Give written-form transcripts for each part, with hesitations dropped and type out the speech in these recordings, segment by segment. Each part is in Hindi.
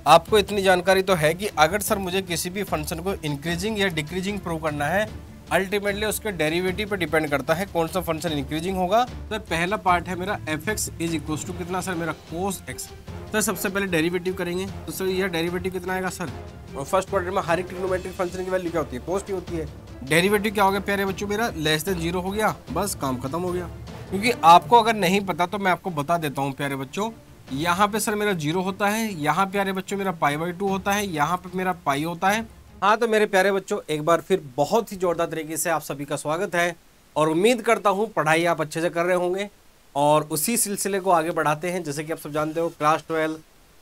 आपको इतनी जानकारी तो है कि अगर सर मुझे किसी भी फंक्शन को इंक्रीजिंग या डिक्रीजिंग प्रूव करना है, अल्टीमेटली उसके डेरिवेटिव पे डिपेंड करता है कौन सा फंक्शन इंक्रीजिंग होगा। तो पहला पार्ट है मेरा F x is equal to कितना सर, मेरा कोस एक्स। तो सबसे पहले डेरिवेटिव करेंगे, तो सर यह डेरिवेटिव कितना आएगा सर, और फर्स्ट क्वाड्रेंट में हर एक ट्रिग्नोमेट्रिक फंक्शन की वैल्यू क्या होती है, पॉजिटिव होती है। डेरिवेटिव क्या हो गया प्यारे बच्चों, मेरा लेस देन जीरो हो गया, बस काम खत्म हो गया। क्योंकि आपको अगर नहीं पता तो मैं आपको बता देता हूँ प्यारे बच्चों, यहाँ पे सर मेरा जीरो होता है, यहाँ प्यारे बच्चों मेरा पाई बाई टू होता है, यहाँ पे मेरा पाई होता है। हाँ तो मेरे प्यारे बच्चों एक बार फिर बहुत ही जोरदार तरीके से आप सभी का स्वागत है और उम्मीद करता हूँ पढ़ाई आप अच्छे से कर रहे होंगे और उसी सिलसिले को आगे बढ़ाते हैं। जैसे कि आप सब जानते हो class 12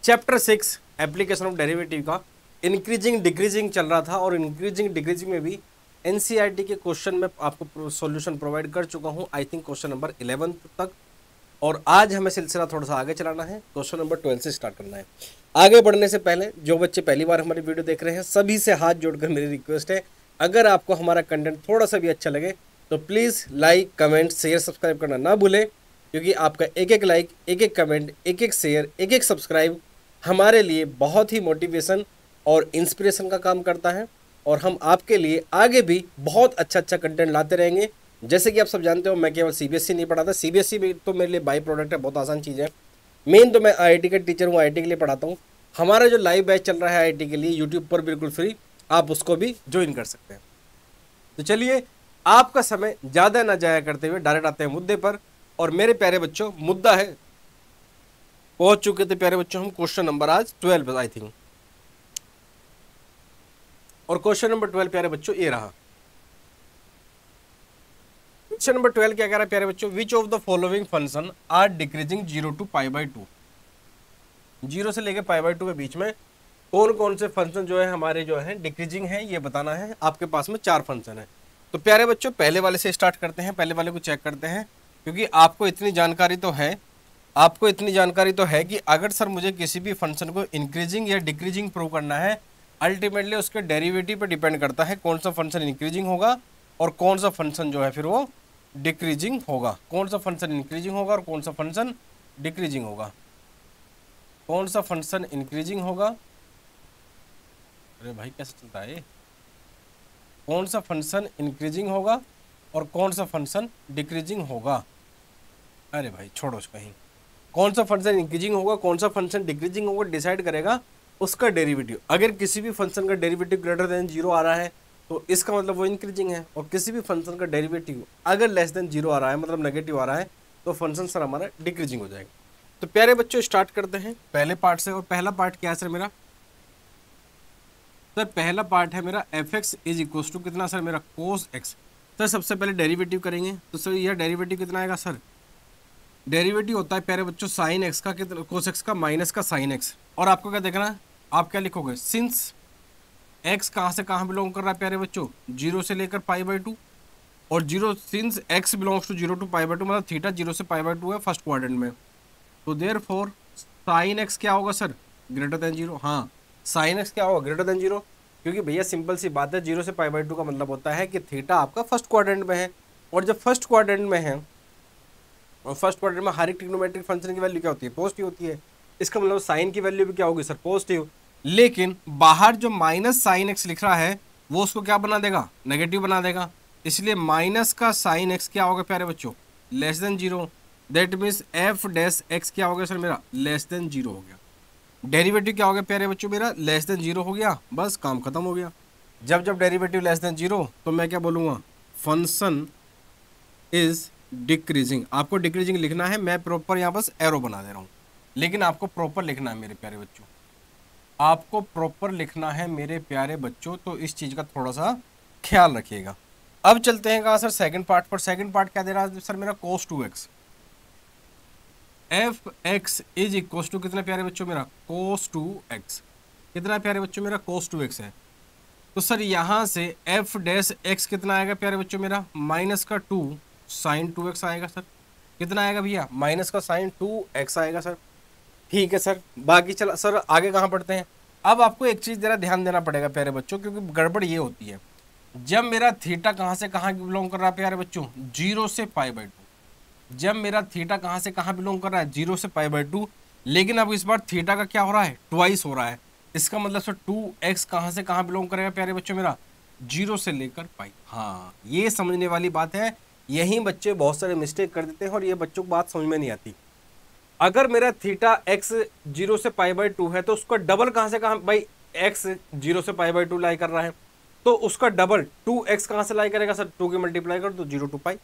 chapter 6 application of derivative का इंक्रीजिंग डिक्रीजिंग चल रहा था और इंक्रीजिंग डिक्रीजिंग में भी एनसीईआरटी के क्वेश्चन में आपको सॉल्यूशन प्रोवाइड कर चुका हूँ, आई थिंक क्वेश्चन नंबर 11 तक। और आज हमें सिलसिला थोड़ा सा आगे चलाना है, क्वेश्चन नंबर 12 से स्टार्ट करना है। आगे बढ़ने से पहले जो बच्चे पहली बार हमारी वीडियो देख रहे हैं सभी से हाथ जोड़कर मेरी रिक्वेस्ट है, अगर आपको हमारा कंटेंट थोड़ा सा भी अच्छा लगे तो please like comment share subscribe करना ना भूलें, क्योंकि आपका एक एक लाइक, एक एक कमेंट, एक एक शेयर, एक एक सब्सक्राइब हमारे लिए बहुत ही मोटिवेशन और इंस्पिरेशन का काम करता है और हम आपके लिए आगे भी बहुत अच्छा अच्छा कंटेंट लाते रहेंगे। जैसे कि आप सब जानते हो मैं केवल सीबीएसई नहीं पढ़ाता, सीबीएसई भी तो मेरे लिए बाई प्रोडक्ट है, बहुत आसान चीज़ है। मेन तो मैं आईआईटी का टीचर हूँ, आईआईटी के लिए पढ़ाता हूँ। हमारा जो लाइव बैच चल रहा है आईआईटी के लिए यूट्यूब पर बिल्कुल फ्री, आप उसको भी ज्वाइन कर सकते हैं। तो चलिए आपका समय ज़्यादा ना जाया करते हुए डायरेक्ट आते हैं मुद्दे पर। और मेरे प्यारे बच्चों मुद्दा है, पहुंच चुके थे प्यारे बच्चों हम क्वेश्चन नंबर आज 12 आई थिंक। और क्वेश्चन नंबर 12 प्यारे बच्चों ये रहा। क्वेश्चन नंबर 12 क्या कह रहा है प्यारे बच्चों, which of the following function are decreasing 0 to pi by 2। 0 से लेकर पाई बाई 2 के बीच में कौन कौन से फंक्शन जो है हमारे जो है डिक्रीजिंग है ये बताना है। आपके पास में 4 फंक्शन है। तो प्यारे बच्चों पहले वाले से स्टार्ट करते हैं, पहले वाले को चेक करते हैं। क्योंकि आपको इतनी जानकारी तो है कि अगर सर मुझे किसी भी फंक्शन को इंक्रीजिंग या डिक्रीजिंग प्रूव करना है, अल्टीमेटली उसके डेरिवेटिव पे डिपेंड करता है कौन सा फंक्शन इंक्रीजिंग होगा और कौन सा फंक्शन जो है फिर वो डिक्रीजिंग होगा। कौन सा फंक्शन इंक्रीजिंग होगा और कौन सा फंक्शन डिक्रीजिंग होगा, कौन सा फंक्शन इंक्रीजिंग होगा। अरे भाई कैसे चलता है, कौन सा फंक्शन इंक्रीजिंग होगा और कौन सा फंक्शन डिक्रीजिंग होगा। अरे भाई छोड़ो उसको, कहीं कौन सा फंक्शन इंक्रीजिंग होगा कौन सा फंक्शन डिक्रीजिंग होगा डिसाइड करेगा उसका डेरिवेटिव। अगर किसी भी फंक्शन का डेरिवेटिव ग्रेटर देन 0 आ रहा है तो इसका मतलब वो इंक्रीजिंग है, और किसी भी फंक्शन का डेरिवेटिव अगर लेस देन 0 आ रहा है मतलब नेगेटिव आ रहा है तो फंक्शन सर हमारा डिक्रीजिंग हो जाएगा। तो प्यारे बच्चों स्टार्ट करते हैं पहले पार्ट से। और पहला पार्ट क्या है सर मेरा, सर पहला पार्ट है मेरा F x is equal to कितना सर, मेरा कोस एक्स। सर सबसे पहले डेरिवेटिव करेंगे, तो सर यह डेरिवेटिव कितना आएगा सर, डेरिवेटिव होता है प्यारे बच्चों साइन एक्स का, कितना कोस एक्स का माइनस का साइन एक्स। और आपको क्या देखना है, आप क्या लिखोगे, सिंस एक्स कहाँ से कहाँ बिलोंग कर रहा है प्यारे बच्चों, 0 से लेकर पाई बाई 2। और 0 since X belongs to 0 to pi by 2 मतलब थीटा 0 से पाई बाई 2 है फर्स्ट क्वाड्रेंट में। तो देयरफॉर साइन एक्स क्या होगा सर, ग्रेटर देन 0। हाँ साइन एक्स क्या होगा, ग्रेटर देन 0, क्योंकि भैया सिंपल सी बात है 0 से पाई बाई 2 का मतलब होता है कि थीटा आपका फर्स्ट क्वाड्रेंट में है। और जब फर्स्ट क्वाड्रेंट में है और फर्स्ट क्वाड्रेंट में हर एक ट्रिग्नोमेट्रिक फंक्शन की वैल्यू क्या होती है, पॉजिटिव होती है। इसका मतलब साइन की वैल्यू भी क्या होगी सर, पॉजिटिव। लेकिन बाहर जो माइनस साइन एक्स लिख रहा है वो उसको क्या बना देगा, नेगेटिव बना देगा। इसलिए माइनस का साइन एक्स क्या होगा प्यारे बच्चों, less than 0। That means F dash x क्या हो गया सर मेरा, लेस देन 0 हो गया। डेरिवेटिव क्या हो गया प्यारे बच्चों मेरा, लेस देन 0 हो गया, बस काम खत्म हो गया। जब जब डेरिवेटिव लेस देन 0 तो मैं क्या बोलूँगा, फंक्शन इज डिक्रीजिंग। आपको डिक्रीजिंग लिखना है, मैं प्रॉपर यहाँ बस एरो बना दे रहा हूँ, लेकिन आपको प्रॉपर लिखना है मेरे प्यारे बच्चों, आपको प्रॉपर लिखना है मेरे प्यारे बच्चों। तो इस चीज़ का थोड़ा सा ख्याल रखिएगा। अब चलते हैं कहाँ सर, सेकंड पार्ट पर। सेकंड पार्ट क्या दे रहा है सर मेरा, cos 2x। F x is equal to कितना प्यारे बच्चों मेरा, cos 2x। कितना प्यारे बच्चों मेरा, cos 2x है। तो सर यहाँ से एफ डैश एक्स कितना आएगा प्यारे बच्चों मेरा, माइनस का 2 साइन 2x आएगा सर। कितना आएगा भैया, माइनस का साइन 2x आएगा सर। ठीक है सर, बाकी चला सर आगे कहाँ पढ़ते हैं। अब आपको एक चीज़ जरा ध्यान देना पड़ेगा प्यारे बच्चों, क्योंकि गड़बड़ ये होती है जब मेरा थीटा कहाँ से कहाँ बिलोंग कर रहा है प्यारे बच्चों, 0 से पाई बाई 2। जब मेरा थीटा कहाँ से कहाँ बिलोंग कर रहा है, 0 से पाई बाई 2। लेकिन अब इस बार थीटा का क्या हो रहा है, ट्वाइस हो रहा है। इसका मतलब सर 2x कहाँ से कहाँ बिलोंग करेगा प्यारे बच्चों मेरा, 0 से लेकर पाई। हाँ, ये समझने वाली बात है। यही बच्चे बहुत सारे मिस्टेक कर देते हैं और ये बच्चों को बात समझ में नहीं आती। अगर मेरा थीटा x 0 से π/2 है तो उसका डबल कहाँ से कहाँ, भाई x 0 से π/2 लाई कर रहा है तो उसका डबल 2x कहाँ से लाई करेगा सर, 2 के मल्टीप्लाई कर तो 0 to π।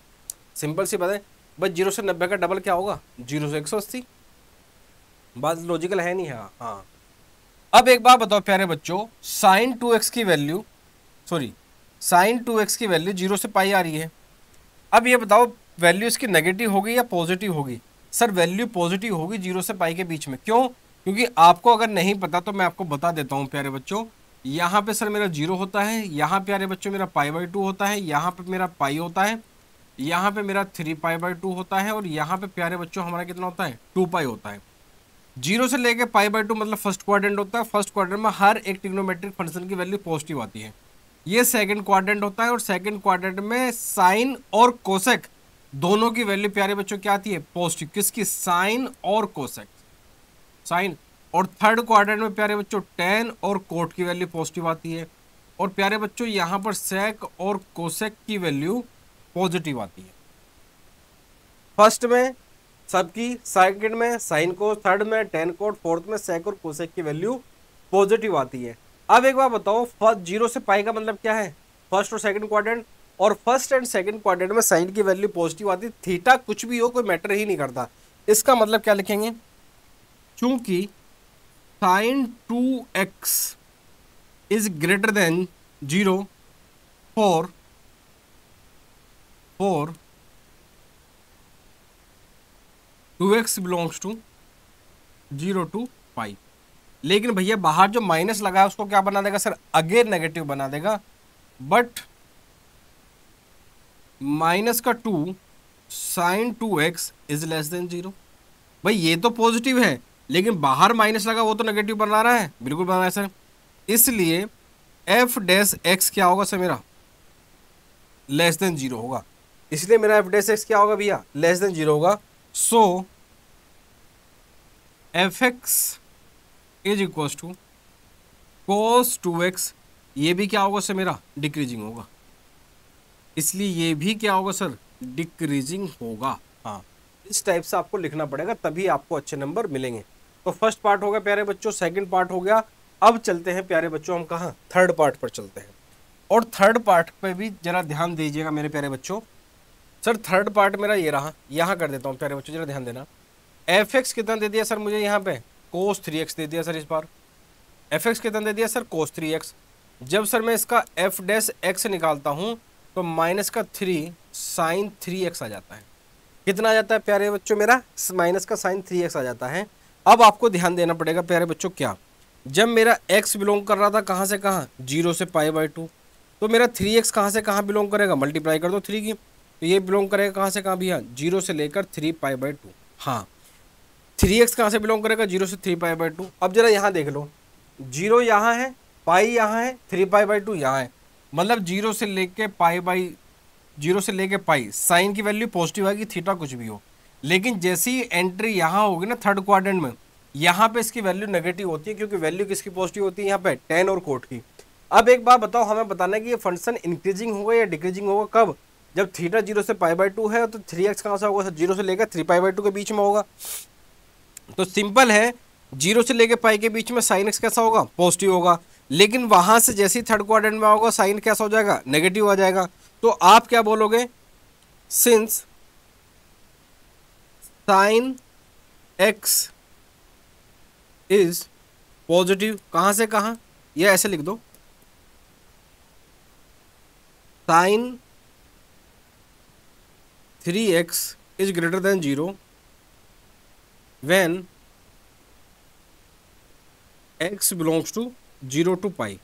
सिंपल सी बात है भाई, 0 से 90 का डबल क्या होगा, 0 से 180। बात लॉजिकल है नहीं है। हाँ, अब एक बात बताओ प्यारे बच्चों, साइन 2x की वैल्यू, सॉरी साइन 2x की वैल्यू 0 से π आ रही है। अब ये बताओ वैल्यू इसकी नेगेटिव होगी या पॉजिटिव होगी। सर वैल्यू पॉजिटिव होगी 0 से π के बीच में। क्यों? क्योंकि आपको अगर नहीं पता तो मैं आपको बता देता हूँ प्यारे बच्चों। यहाँ पे सर मेरा 0 होता है, यहाँ प्यारे बच्चों मेरा π/2 होता है, यहाँ पे मेरा पाई होता है, यहाँ पे मेरा 3π/2 होता है और यहाँ पे प्यारे बच्चों हमारा कितना होता है, 2π होता है। 0 से लेके π/2 मतलब फर्स्ट क्वाड्रेंट होता है। फर्स्ट क्वाड्रेंट में हर एक ट्रिग्नोमेट्रिक फंक्शन की वैल्यू पॉजिटिव आती है। ये सेकंड क्वाड्रेंट होता है और सेकंड क्वाड्रेंट में साइन और कोसेक दोनों की वैल्यू प्यारे बच्चों क्या आती है, पॉजिटिव। किसकी, साइन और कोसेक, साइन। और थर्ड क्वाड्रेंट में प्यारे बच्चों टेन और कोट की वैल्यू पॉजिटिव आती है। और प्यारे बच्चों यहाँ पर सेक और कोसेक की वैल्यू पॉजिटिव आती है। फर्स्ट में सबकी, सेकंड में साइन कोस, थर्ड में टेन कोट, फोर्थ में सेक और कोसेक की वैल्यू पॉजिटिव आती है। अब एक बार बताओ, फर्स्ट 0 से π का मतलब क्या है, फर्स्ट और सेकंड क्वाड्रेंट। और फर्स्ट एंड सेकंड क्वाड्रेंट में साइन की वैल्यू पॉजिटिव आती है। थीटा कुछ भी हो, कोई मैटर ही नहीं करता। इसका मतलब क्या लिखेंगे, चूंकि sine 2x is greater than 0 for 2x belongs to 0 to π। लेकिन भैया बाहर जो माइनस लगा है उसको क्या बना देगा सर, अगेन नेगेटिव बना देगा। बट माइनस का 2 sign 2x is less than 0। भाई ये तो पॉजिटिव है लेकिन बाहर माइनस लगा, वो तो नेगेटिव बना रहा है, बिल्कुल बना रहा है सर। इसलिए एफ डैश एक्स क्या होगा सर मेरा, लेस देन 0 होगा। इसलिए मेरा एफ डैश एक्स क्या होगा भैया, लेस देन 0 होगा। So f x is equal to cos 2x, ये भी क्या होगा सर मेरा, डिक्रीजिंग होगा। इसलिए ये भी क्या होगा सर, डिक्रीजिंग होगा। हाँ, इस टाइप से आपको लिखना पड़ेगा, तभी आपको अच्छे नंबर मिलेंगे। तो फर्स्ट पार्ट हो गया प्यारे बच्चों, सेकंड पार्ट हो गया। अब चलते हैं प्यारे बच्चों, हम कहाँ, थर्ड पार्ट पर चलते हैं। और थर्ड पार्ट पे भी जरा ध्यान दीजिएगा मेरे प्यारे बच्चों। सर थर्ड पार्ट मेरा ये रहा, यहाँ कर देता हूँ प्यारे बच्चों, जरा ध्यान देना। एफ एक्स कितना दे दिया सर मुझे यहाँ पे, कोस 3x दे दिया सर इस बार। एफ एक्स कितना दे दिया सर, कोस 3x। जब सर मैं इसका एफ डैश एक्स निकालता हूँ तो माइनस का 3 साइन 3x आ जाता है। कितना आ जाता है प्यारे बच्चों मेरा, माइनस का साइन 3x आ जाता है। अब आपको ध्यान देना पड़ेगा प्यारे बच्चों, क्या, जब मेरा x बिलोंग कर रहा था कहाँ से कहाँ, 0 से π/2, तो मेरा 3x कहाँ से कहाँ बिलोंग करेगा, मल्टीप्लाई कर दो 3 की, तो ये बिलोंग करेगा कहाँ से कहाँ भैया, 0 से लेकर 3π/2। हाँ, 3x कहाँ से बिलोंग करेगा, 0 से 3π/2। अब जरा यहाँ देख लो, 0 यहाँ है, पाई यहाँ है, 3π/2 यहाँ है। मतलब 0 से लेके पाई साइन की वैल्यू पॉजिटिव आएगी, थीटा कुछ भी हो। लेकिन जैसे ही एंट्री यहाँ होगी ना थर्ड क्वाड्रेंट में, यहाँ पे इसकी वैल्यू नेगेटिव होती है, क्योंकि वैल्यू किसकी पॉजिटिव होती है यहाँ पे, टेन और कोट की। अब एक बात बताओ, हमें बताना है कि ये फंक्शन इंक्रीजिंग होगा या डिक्रीजिंग होगा, कब, जब थीटा 0 से π/2 है तो 3x कहाँ से होगा, 0 से लेकर 3π/2 के बीच में होगा। तो सिंपल है, 0 से लेकर पाई के बीच में साइन एक्स कैसा होगा, पॉजिटिव होगा। लेकिन वहां से जैसे ही थर्ड क्वाड्रेंट में होगा साइन कैसा हो जाएगा, नेगेटिव आ जाएगा। तो आप क्या बोलोगे, since sine X is positive, कहां से कहां, ये ऐसे लिख दो, sine 3x is greater than 0 when x belongs to 0 to π।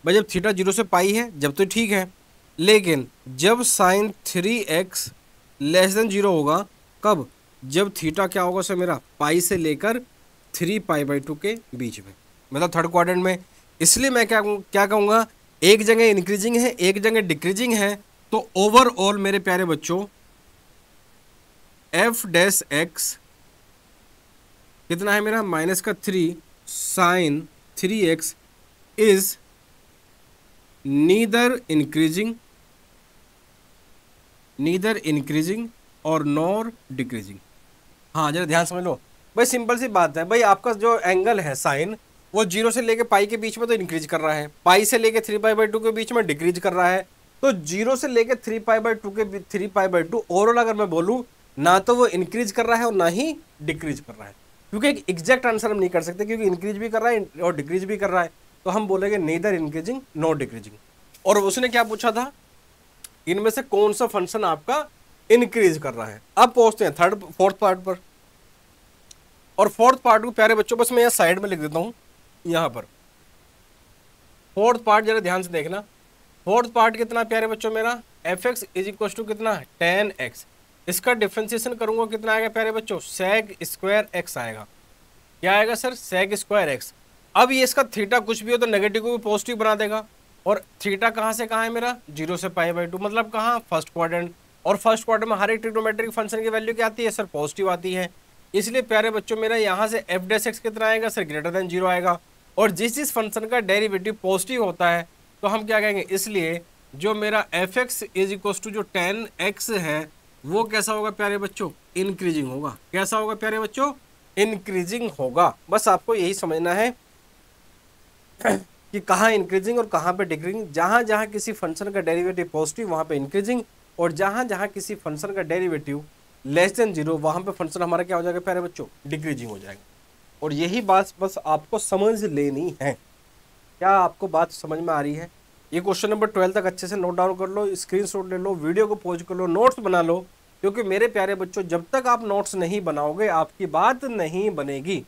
भाई जब थीटा 0 से पाई है जब तो ठीक है, लेकिन जब साइन 3x लेस देन 0 होगा, कब, जब थीटा क्या होगा सर मेरा, पाई से लेकर 3π/2 के बीच में, मतलब थर्ड क्वाड्रेंट में। इसलिए मैं क्या कहूँगा, एक जगह इंक्रीजिंग है एक जगह डिक्रीजिंग है। तो ओवरऑल मेरे प्यारे बच्चों एफ डैश एक्स कितना है मेरा, माइनस का 3 sine 3x is neither increasing और नॉर डिक्रीजिंग। हाँ जरा ध्यान समझ लो भाई, सिंपल सी बात है भाई, आपका जो एंगल है साइन वो 0 से लेके पाई के बीच में तो इंक्रीज कर रहा है, पाई से लेके 3π/2 के बीच में डिक्रीज कर रहा है। तो 0 से लेके 3π/2 ओवरऑल अगर मैं बोलूँ ना तो वो इंक्रीज कर रहा है और ना ही डिक्रीज कर रहा है, क्योंकि एक एग्जैक्ट आंसर हम नहीं कर सकते, क्योंकि इंक्रीज भी कर रहा है और डिक्रीज भी कर रहा है। तो हम बोलेंगे नीदर इंक्रीजिंग नॉट डिक्रीजिंग। और उसने क्या पूछा था, इनमें से कौन सा फंक्शन आपका इंक्रीज कर रहा है। अब पहुंचते हैं फोर्थ पार्ट पर। और फोर्थ पार्ट को प्यारे बच्चों बस मैं यहाँ साइड में लिख देता हूं, यहां पर फोर्थ पार्ट जरा ध्यान से देखना। फोर्थ पार्ट कितना प्यारे बच्चों मेरा, fx इज इक्वल टू कितना 10x। इसका डिफ्रेंसिएशन करूंगा कितना आएगा प्यारे बच्चों, sec स्क्वायर x आएगा। क्या आएगा सर, sec स्क्वायर x। अब ये इसका थीटा कुछ भी हो तो नेगेटिव को भी पॉजिटिव बना देगा। और थीटा कहाँ से कहाँ है मेरा, 0 से π/2, मतलब कहाँ, फर्स्ट क्वाड्रेंट। और फर्स्ट क्वाड्रेंट में हर एक ट्रिग्नोमेट्रिक फंक्शन की वैल्यू क्या आती है सर, पॉजिटिव आती है। इसलिए प्यारे बच्चों मेरा यहाँ से f' कितना आएगा सर, ग्रेटर देन 0 आएगा। और जिस फंक्शन का डेरिवेटिव पॉजिटिव होता है तो हम क्या कहेंगे, इसलिए जो मेरा fx इज इक्वल टू जो 10x है वो कैसा होगा प्यारे बच्चों, इंक्रीजिंग होगा। कैसा होगा प्यारे बच्चों, इंक्रीजिंग होगा। बस आपको यही समझना है कि कहाँ इंक्रीजिंग और कहाँ पे डिक्रीजिंग। जहाँ जहाँ किसी फंक्शन का डेरिवेटिव पॉजिटिव वहाँ पे इंक्रीजिंग, और जहाँ जहाँ किसी फंक्शन का डेरिवेटिव लेस देन 0 वहाँ पे फंक्शन हमारा क्या हो जाएगा प्यारे बच्चों, डिक्रीजिंग हो जाएगा। और यही बात बस आपको समझ लेनी है। क्या आपको बात समझ में आ रही है? ये क्वेश्चन नंबर 12 तक अच्छे से नोट डाउन कर लो, स्क्रीनशॉट ले लो, वीडियो को पॉज कर लो, नोट्स बना लो, क्योंकि मेरे प्यारे बच्चों जब तक आप नोट्स नहीं बनाओगे आपकी बात नहीं बनेगी।